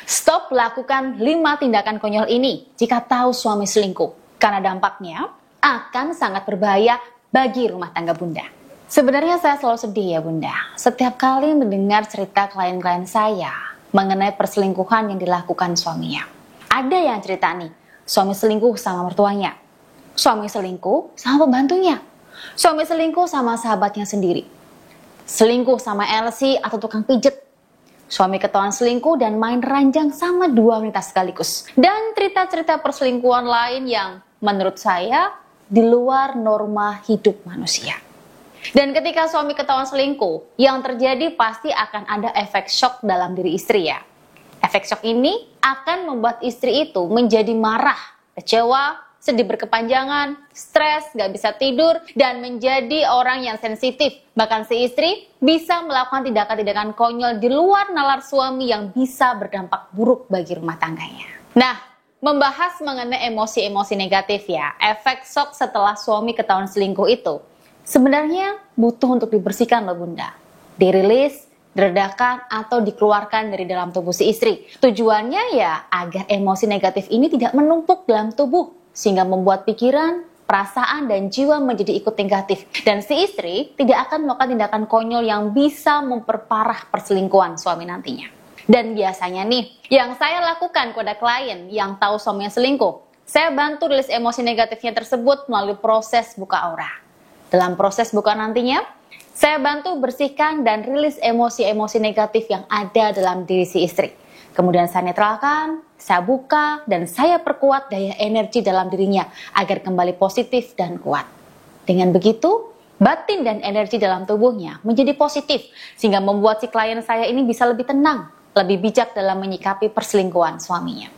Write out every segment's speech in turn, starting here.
Stop lakukan 5 tindakan konyol ini jika tahu suami selingkuh, karena dampaknya akan sangat berbahaya bagi rumah tangga Bunda. Sebenarnya saya selalu sedih ya Bunda, setiap kali mendengar cerita klien-klien saya mengenai perselingkuhan yang dilakukan suaminya. Ada yang cerita nih, suami selingkuh sama mertuanya, suami selingkuh sama pembantunya, suami selingkuh sama sahabatnya sendiri, selingkuh sama LC atau tukang pijet, suami ketahuan selingkuh dan main ranjang sama 2 wanita sekaligus. Dan cerita-cerita perselingkuhan lain yang menurut saya di luar norma hidup manusia. Dan ketika suami ketahuan selingkuh, yang terjadi pasti akan ada efek shock dalam diri istri ya. Efek shock ini akan membuat istri itu menjadi marah, kecewa, sedih berkepanjangan, stres, gak bisa tidur, dan menjadi orang yang sensitif. Bahkan si istri bisa melakukan tindakan-tindakan konyol di luar nalar suami yang bisa berdampak buruk bagi rumah tangganya. Nah, membahas mengenai emosi-emosi negatif ya, efek shock setelah suami ketahuan selingkuh itu sebenarnya butuh untuk dibersihkan loh Bunda. Dirilis, diredakan, atau dikeluarkan dari dalam tubuh si istri. Tujuannya ya agar emosi negatif ini tidak menumpuk dalam tubuh, sehingga membuat pikiran, perasaan, dan jiwa menjadi ikut negatif. Dan si istri tidak akan melakukan tindakan konyol yang bisa memperparah perselingkuhan suami nantinya. Dan biasanya nih, yang saya lakukan kepada klien yang tahu suaminya selingkuh, saya bantu rilis emosi negatifnya tersebut melalui proses buka aura. Dalam proses buka nantinya, saya bantu bersihkan dan rilis emosi-emosi negatif yang ada dalam diri si istri. Kemudian saya netralkan, saya buka, dan saya perkuat daya energi dalam dirinya agar kembali positif dan kuat. Dengan begitu, batin dan energi dalam tubuhnya menjadi positif, sehingga membuat si klien saya ini bisa lebih tenang, lebih bijak dalam menyikapi perselingkuhan suaminya.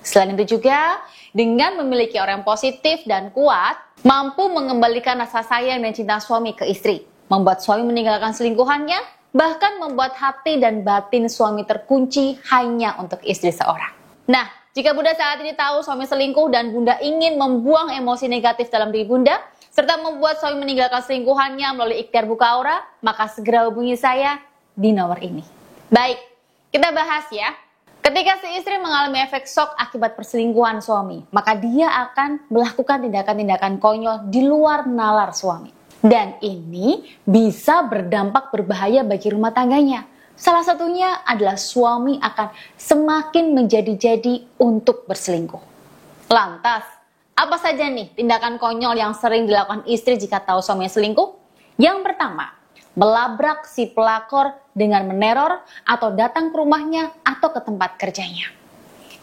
Selain itu juga, dengan memiliki orang yang positif dan kuat, mampu mengembalikan rasa sayang dan cinta suami ke istri, membuat suami meninggalkan selingkuhannya, bahkan membuat hati dan batin suami terkunci hanya untuk istri seorang. Nah, jika Bunda saat ini tahu suami selingkuh dan Bunda ingin membuang emosi negatif dalam diri Bunda, serta membuat suami meninggalkan selingkuhannya melalui ikhtiar buka aura, maka segera hubungi saya di nomor ini. Baik, kita bahas ya. Ketika si istri mengalami efek shock akibat perselingkuhan suami, maka dia akan melakukan tindakan-tindakan konyol di luar nalar suami. Dan ini bisa berdampak berbahaya bagi rumah tangganya. Salah satunya adalah suami akan semakin menjadi-jadi untuk berselingkuh. Lantas, apa saja nih tindakan konyol yang sering dilakukan istri jika tahu suaminya selingkuh? Yang pertama, melabrak si pelakor dengan meneror atau datang ke rumahnya atau ke tempat kerjanya.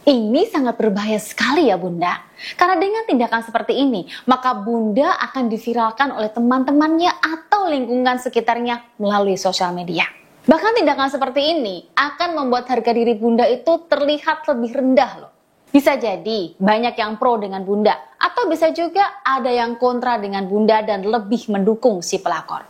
Ini sangat berbahaya sekali ya Bunda. Karena dengan tindakan seperti ini, maka Bunda akan diviralkan oleh teman-temannya atau lingkungan sekitarnya melalui sosial media. Bahkan tindakan seperti ini akan membuat harga diri Bunda itu terlihat lebih rendah loh. Bisa jadi banyak yang pro dengan Bunda, atau bisa juga ada yang kontra dengan Bunda dan lebih mendukung si pelakor.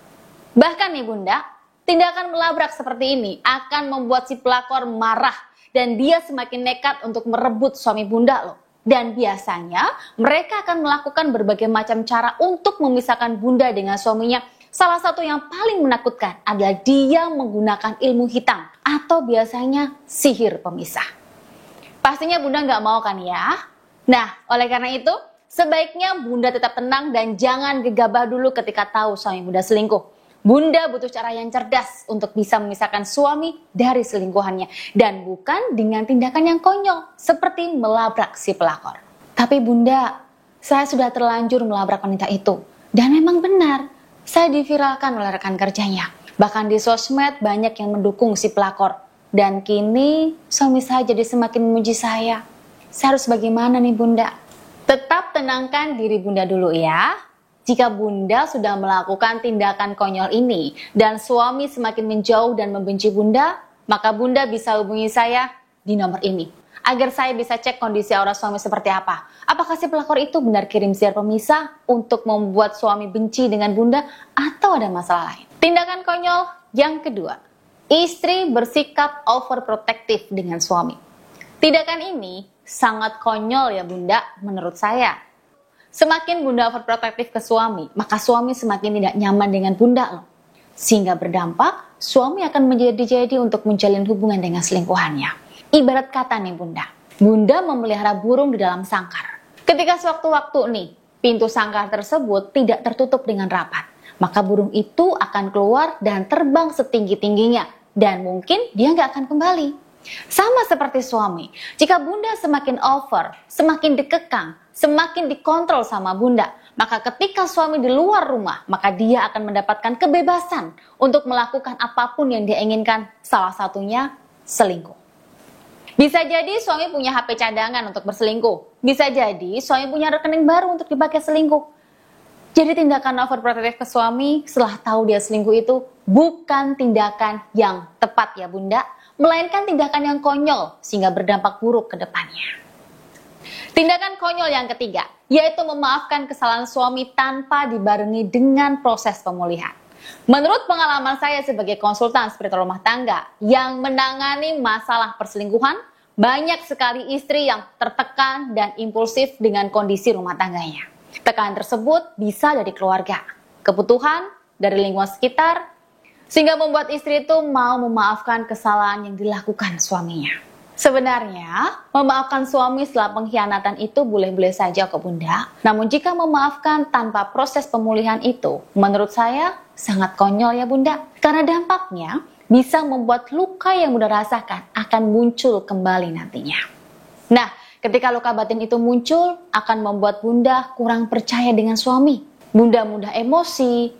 Bahkan nih Bunda, tindakan melabrak seperti ini akan membuat si pelakor marah dan dia semakin nekat untuk merebut suami Bunda loh. Dan biasanya mereka akan melakukan berbagai macam cara untuk memisahkan Bunda dengan suaminya. Salah satu yang paling menakutkan adalah dia menggunakan ilmu hitam atau biasanya sihir pemisah. Pastinya Bunda nggak mau kan ya? Nah, oleh karena itu sebaiknya Bunda tetap tenang dan jangan gegabah dulu ketika tahu suami Bunda selingkuh. Bunda butuh cara yang cerdas untuk bisa memisahkan suami dari selingkuhannya. Dan bukan dengan tindakan yang konyol seperti melabrak si pelakor. Tapi Bunda, saya sudah terlanjur melabrak wanita itu. Dan memang benar, saya diviralkan oleh rekan kerjanya. Bahkan di sosmed banyak yang mendukung si pelakor. Dan kini suami saya jadi semakin memuji saya. Saya harus bagaimana nih Bunda? Tetap tenangkan diri Bunda dulu ya. Jika Bunda sudah melakukan tindakan konyol ini dan suami semakin menjauh dan membenci Bunda, maka Bunda bisa hubungi saya di nomor ini agar saya bisa cek kondisi aura suami seperti apa. Apakah si pelakor itu benar kirim sihir pemisah untuk membuat suami benci dengan Bunda atau ada masalah lain? Tindakan konyol yang kedua, istri bersikap overprotective dengan suami. Tindakan ini sangat konyol ya Bunda menurut saya. Semakin Bunda overprotective ke suami, maka suami semakin tidak nyaman dengan Bunda loh. Sehingga berdampak, suami akan menjadi-jadi untuk menjalin hubungan dengan selingkuhannya. Ibarat kata nih Bunda, Bunda memelihara burung di dalam sangkar. Ketika sewaktu-waktu nih, pintu sangkar tersebut tidak tertutup dengan rapat, maka burung itu akan keluar dan terbang setinggi-tingginya, dan mungkin dia nggak akan kembali. Sama seperti suami, jika Bunda semakin over, semakin dikekang, semakin dikontrol sama Bunda, maka ketika suami di luar rumah, maka dia akan mendapatkan kebebasan untuk melakukan apapun yang dia inginkan, salah satunya selingkuh. Bisa jadi suami punya HP cadangan untuk berselingkuh, bisa jadi suami punya rekening baru untuk dipakai selingkuh. Jadi tindakan overprotective ke suami setelah tahu dia selingkuh itu bukan tindakan yang tepat ya Bunda, melainkan tindakan yang konyol sehingga berdampak buruk ke depannya. Tindakan konyol yang ketiga, yaitu memaafkan kesalahan suami tanpa dibarengi dengan proses pemulihan. Menurut pengalaman saya sebagai konsultan spiritual rumah tangga yang menangani masalah perselingkuhan, banyak sekali istri yang tertekan dan impulsif dengan kondisi rumah tangganya. Tekanan tersebut bisa dari keluarga, kebutuhan, dari lingkungan sekitar, sehingga membuat istri itu mau memaafkan kesalahan yang dilakukan suaminya. Sebenarnya, memaafkan suami setelah pengkhianatan itu boleh-boleh saja kok Bunda. Namun jika memaafkan tanpa proses pemulihan itu, menurut saya sangat konyol ya Bunda. Karena dampaknya bisa membuat luka yang Bunda rasakan akan muncul kembali nantinya. Nah, ketika luka batin itu muncul, akan membuat Bunda kurang percaya dengan suami. Bunda mudah emosi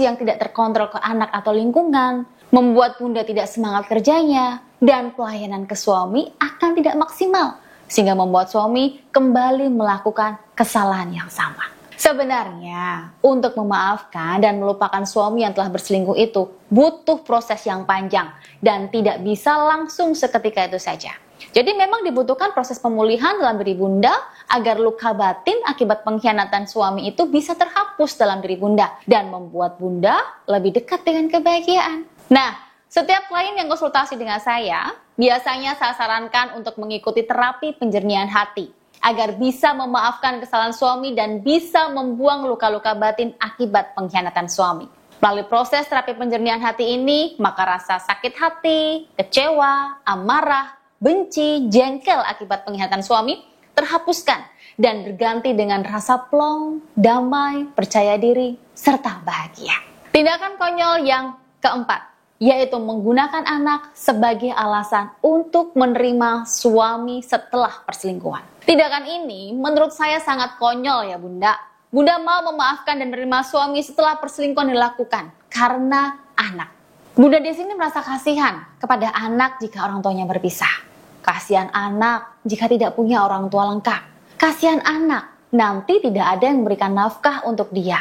yang tidak terkontrol ke anak atau lingkungan, membuat Bunda tidak semangat kerjanya, dan pelayanan ke suami akan tidak maksimal, sehingga membuat suami kembali melakukan kesalahan yang sama. Sebenarnya, untuk memaafkan dan melupakan suami yang telah berselingkuh itu butuh proses yang panjang dan tidak bisa langsung seketika itu saja. Jadi memang dibutuhkan proses pemulihan dalam diri Bunda agar luka batin akibat pengkhianatan suami itu bisa terhapus dalam diri Bunda dan membuat Bunda lebih dekat dengan kebahagiaan. Nah, setiap klien yang konsultasi dengan saya, biasanya saya sarankan untuk mengikuti terapi penjernihan hati agar bisa memaafkan kesalahan suami dan bisa membuang luka-luka batin akibat pengkhianatan suami. Melalui proses terapi penjernihan hati ini, maka rasa sakit hati, kecewa, amarah, benci, jengkel akibat pengkhianatan suami terhapuskan dan berganti dengan rasa plong, damai, percaya diri, serta bahagia. Tindakan konyol yang keempat, yaitu menggunakan anak sebagai alasan untuk menerima suami setelah perselingkuhan. Tindakan ini menurut saya sangat konyol ya Bunda. Bunda mau memaafkan dan menerima suami setelah perselingkuhan dilakukan karena anak. Bunda di sini merasa kasihan kepada anak jika orang tuanya berpisah. Kasihan anak jika tidak punya orang tua lengkap. Kasihan anak nanti tidak ada yang memberikan nafkah untuk dia.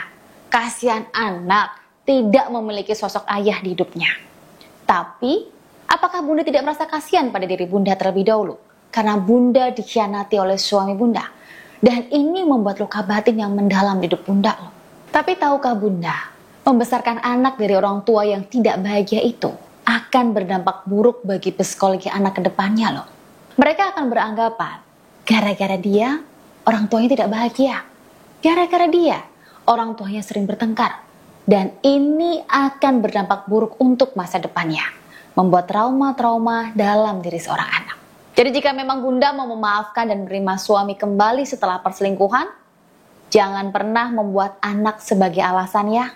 Kasihan anak tidak memiliki sosok ayah di hidupnya. Tapi, apakah Bunda tidak merasa kasihan pada diri Bunda terlebih dahulu? Karena Bunda dikhianati oleh suami Bunda. Dan ini membuat luka batin yang mendalam di hidup Bunda loh. Tapi tahukah Bunda, membesarkan anak dari orang tua yang tidak bahagia itu akan berdampak buruk bagi psikologi anak ke depannya loh. Mereka akan beranggapan, gara-gara dia, orang tuanya tidak bahagia. Gara-gara dia, orang tuanya sering bertengkar. Dan ini akan berdampak buruk untuk masa depannya, membuat trauma-trauma dalam diri seorang anak. Jadi jika memang Bunda mau memaafkan dan menerima suami kembali setelah perselingkuhan, jangan pernah membuat anak sebagai alasan ya,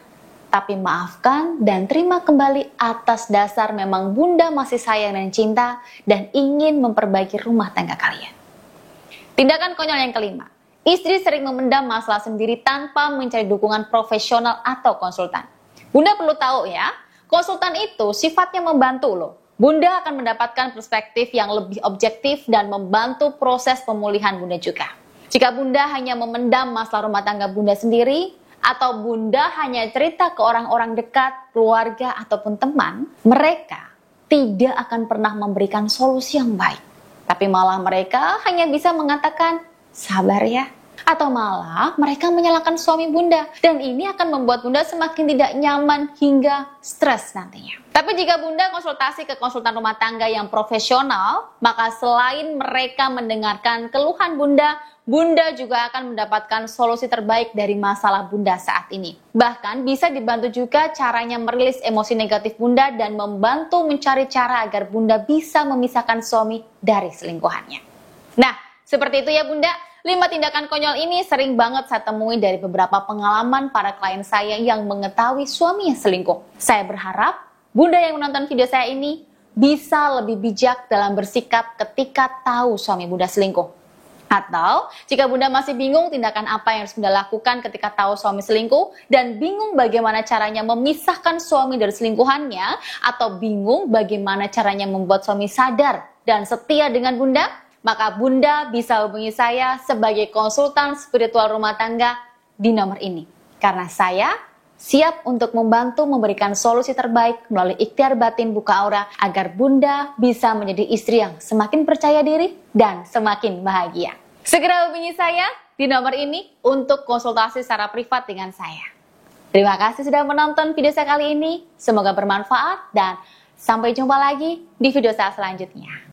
tapi maafkan dan terima kembali atas dasar memang Bunda masih sayang dan cinta dan ingin memperbaiki rumah tangga kalian. Tindakan konyol yang kelima, istri sering memendam masalah sendiri tanpa mencari dukungan profesional atau konsultan. Bunda perlu tahu ya, konsultan itu sifatnya membantu loh. Bunda akan mendapatkan perspektif yang lebih objektif dan membantu proses pemulihan Bunda juga. Jika Bunda hanya memendam masalah rumah tangga Bunda sendiri, atau Bunda hanya cerita ke orang-orang dekat, keluarga, ataupun teman, mereka tidak akan pernah memberikan solusi yang baik. Tapi malah mereka hanya bisa mengatakan, sabar ya, Atau malah mereka menyalahkan suami Bunda, dan ini akan membuat Bunda semakin tidak nyaman hingga stres nantinya. Tapi jika Bunda konsultasi ke konsultan rumah tangga yang profesional, maka selain mereka mendengarkan keluhan Bunda, Bunda juga akan mendapatkan solusi terbaik dari masalah Bunda saat ini. Bahkan bisa dibantu juga caranya merilis emosi negatif Bunda dan membantu mencari cara agar Bunda bisa memisahkan suami dari selingkuhannya. Nah, seperti itu ya Bunda. 5 tindakan konyol ini sering banget saya temui dari beberapa pengalaman para klien saya yang mengetahui suaminya selingkuh. Saya berharap Bunda yang menonton video saya ini bisa lebih bijak dalam bersikap ketika tahu suami Bunda selingkuh. Atau jika Bunda masih bingung tindakan apa yang harus Bunda lakukan ketika tahu suami selingkuh dan bingung bagaimana caranya memisahkan suami dari selingkuhannya, atau bingung bagaimana caranya membuat suami sadar dan setia dengan Bunda, maka Bunda bisa hubungi saya sebagai konsultan spiritual rumah tangga di nomor ini. Karena saya siap untuk membantu memberikan solusi terbaik melalui ikhtiar batin buka aura agar Bunda bisa menjadi istri yang semakin percaya diri dan semakin bahagia. Segera hubungi saya di nomor ini untuk konsultasi secara privat dengan saya. Terima kasih sudah menonton video saya kali ini. Semoga bermanfaat dan sampai jumpa lagi di video saya selanjutnya.